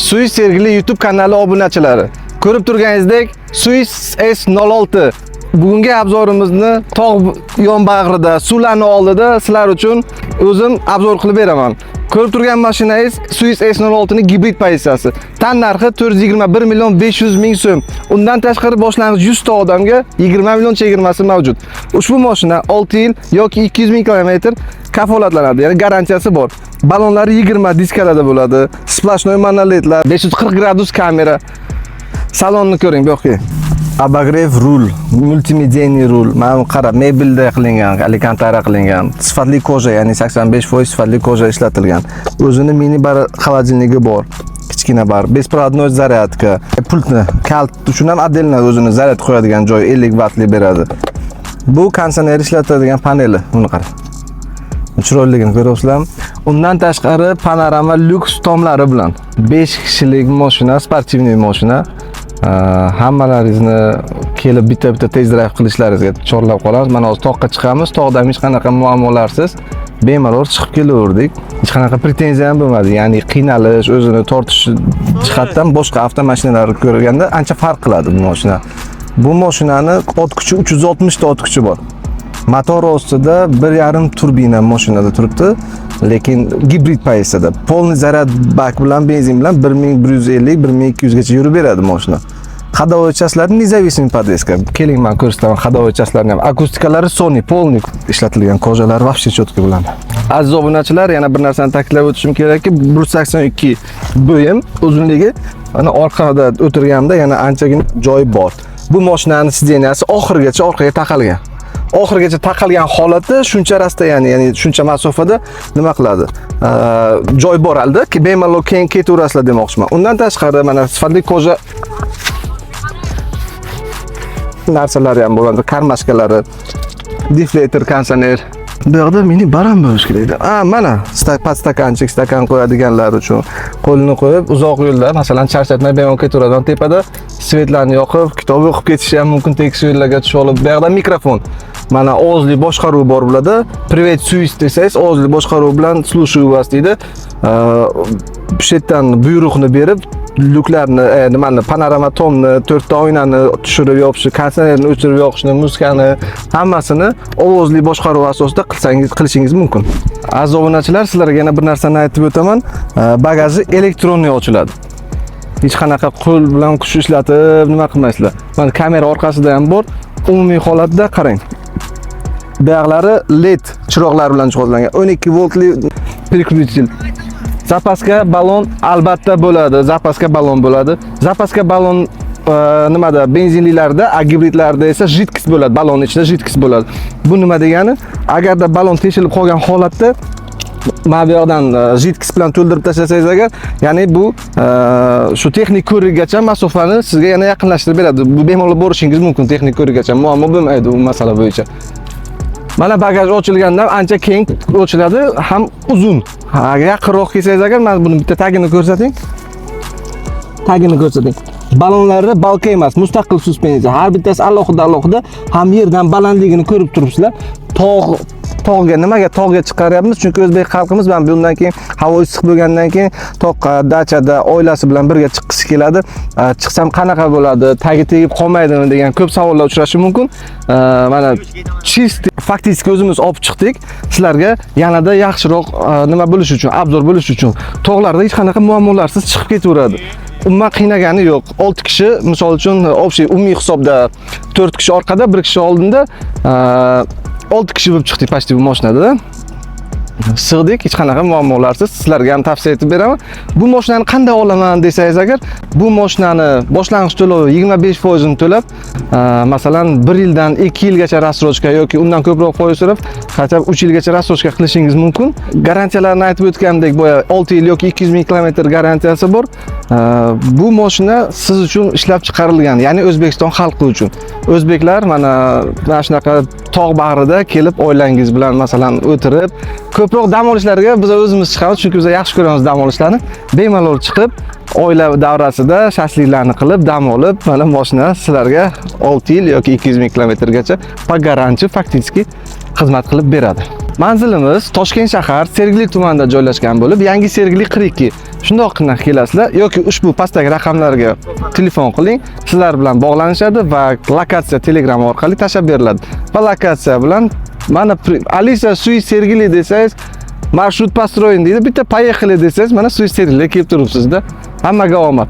Suis sevgili YouTube kanali obunachilari. Ko'rib turganingizdek, Suis S06 bugungi obzorimizni tog' yonbag'rida, suvlarning oldida sizlar uchun o'zim obzor qilib beraman. Ko'rib turgan mashinangiz Suis S06 ning gibrid pozitsiyasi. Tan narxi 421.500.000 so'm. Undan tashqari boshlang'ich 100 ta odamga 20 million chegirmasi mavjud. Ushbu mashina 6 yil yoki 200.000 kilometr kafolatlanadi, ya'ni garantiyasi bor. Balonlari 20 diskalada bo'ladi. Splashnoy monoletlar, 540 gradus kamera. Salonni ko'ring, bu yoqqa. Abagrev rul, multimedial rul. Mana qarab, mebelda qilingan, alikantara qilingan. Sifatli koja, ya'ni 85% sifatli koja ishlatilgan. O'zini mini bar xolodilnigi bor. Kichkina bar, besprovодной zaryadka. Pultni kalt uchun ham отдельно o'zini zaryad qo'yadigan joy 50 vatli beradi. Bu konditsioner ishlatadigan paneli, buni qara. Chiroyligini ko'ryapsizlarmi? Undan tashqari panorama lyuks tomlari bilan 5 kishilik mashina, sportivniy mashina. Hammalaringizni kelib bitta test drive qilishlaringizga chorlab qolamiz. Mana hozir toqqa chiqamiz. Tog'da hech qanaqa muammolarsiz bemalol chiqib kelaverdik. Hech qanaqa pretenziya ham bo'lmadi. Ya'ni qiynalish, o'zini tortish jihatdan boshqa avtomashinalarni ko'rganda ancha farq qiladi bu mashina. Bu mashinani ot kuchi 360 ta ot kuchi bor. Motor ostida 1.5 turbina mashinada turibdi, lekin gibrid pozitsiyada. Polni zaryad bak bilan benzin bilan 1150-1200 gacha yurib beradi mashina. Ходовой частlari независимый подвеска. Keling, men ko'rsataman ходовой частlarini ham. Akustikalari Sony polnik ishlatilgan, kojalar вообще четко bo'ladi. Aziz obunachilar, yana bir narsani ta'kidlab o'tishim kerakki, 182 bo'yim uzunligi, mana orqada o'tirganda yana anchagina joy bor. Bu mashinaning sideniyasi oxirigacha orqaga taqalgan. Oxirigacha taqalgan holati shuncha rasta, ya'ni shuncha masofada nima qiladi? Joy bor alda, ki bemalol keyin ketaverasizlar demoqchiman. Undan tashqari mana sifatli koja narsalari ham bo'ladi, karmashkalari, deflator, konditsioner. Bu yerda mini baram bo'lish kerak. Mana stakanchik, stakan qo'yadiganlar uchun qo'lini qo'yib uzoq yo'lda, masalan, charchatmay bemalol ketaveradigan, tepada svetlarni yoqib, kitob o'qib ketishi ham mumkin, tekis yo'llarga tushib olib. Bu yerda mikrofon. Mana ovozli boshqaruv bor bo'ladi. Privet Suis desangiz, ovozli boshqaruv bilan слушаю вас deydi. Bu yerdan buyruqni berib, lyuklarni, nimani, panorama tomni, 4 ta oynani tushirib yopishni, konditsionerni o'chirib yoqishni, muzikani, hammasini ovozli boshqaruv asosida qilishingiz mumkin. Aziz obunachilar, sizlarga yana bir narsani aytib o'taman. Bagaji elektronniy ochiladi. Hech qanaqa qo'l bilan kuch ishlatib nima qilmaysizlar. Mana kamera orqasida ham bor. Umumiy holatda qarang. Buyaqlari LED chiroqlar bilan jihozlangan. 12 voltli переключитель. Zapaska balon albatta bo'ladi. Zapaska balon bo'ladi. Zapaska balon nimada? Benzinlilarda, gibridlarda esa jidkis bo'ladi. Balon ichida jidkis bo'ladi. Bu nima degani? Agarda balon teshilib qolgan holatda mana bu yoqdan jidkis bilan to'ldirib tashlasangiz agar, ya'ni bu shu texnik ko'rikgacha masofani sizga yana yaqinlashtirib beradi. Bu bemalol borishingiz mumkin texnik ko'rikgacha. Muammo bo'lmaydi bu masala bo'yicha. Mana bagaj ochilganda ancha keng ochiladi, ham uzun. Yaqinroq kelsangiz agar, men buni bitta tagini ko'rsating. Tagini ko'rsating. Balonlari balka emas, mustaqil suspensiya. Har bittasi alohida ham yerdan balandligini ko'rib turibsizlar. Tog'ga nimaga tog'ga chiqaryapmiz? Chunki o'zbek xalqimiz mana bundan keyin havo issiq bo'lgandan keyin toqqa, dachada oilasi bilan birga chiqqisi keladi. Chiqsam qanaqa bo'ladi? Tagi tegib qolmaydimi degan ko'p savollar uchrashi mumkin. Mana chist faktik o'zimiz olib chiqdik. Sizlarga yanada yaxshiroq nima bo'lish uchun, obzor bo'lish uchun. Tog'larda hech qanaqa muammolarsiz chiqib ketaveradi. Umuman qiynagani yo'q. 6 kishi, misol uchun, umumiy hisobda 4 kishi orqada, 1 kishi oldinda 6 kishi bo'lib chiqdik почти bu mashinada. Sig'dik, hech qanaqa muammolarsiz. Sizlarga ham tavsiya etib beraman. Bu mashinani qanday olaman desangiz agar, bu mashinani boshlang'ich to'lovi 25% ni to'lab, masalan, 1 yildan 2 yilgacha rassrochka yoki undan ko'proq foiz so'rab, hatto 3 yilgacha rassrochka qilishingiz mumkin. Garantiyalarni aytib o'tgandek, boya 6 yil yoki 200 ming kilometr garantiyasi bor. Bu mashina siz uchun ishlab chiqarilgan, ya'ni O'zbekiston xalqi uchun. O'zbeklar mana shunaqa tog' bag'rida kelib oilangiz bilan masalan o'tirib, ko'proq dam olishlarga biz o'zimiz chiqamiz, chunki biz yaxshi ko'ramiz dam olishlarni. Bemalol chiqib, oila davrasida shashliklarni qilib, dam olib, mana mashina sizlarga 6 yil yoki 200 ming kilometrgacha по гарантии faktiski xizmat qilib beradi. Manzilimiz Toshkent shahar Sergeli tumanida joylashgan bo'lib, Yangi Sergeli 42. Shundoqqina kelasizlar yoki ushbu pastdagi raqamlarga telefon qiling, sizlar bilan bog'lanishadi va lokatsiya Telegram orqali tashab beriladi. Va lokatsiya bilan mana Alisa Suy Sergeli desangiz, marshrut построен deydi. Bitta поехали desangiz, mana Suy Sergeliga kelib turibsizda. Hammaga omad.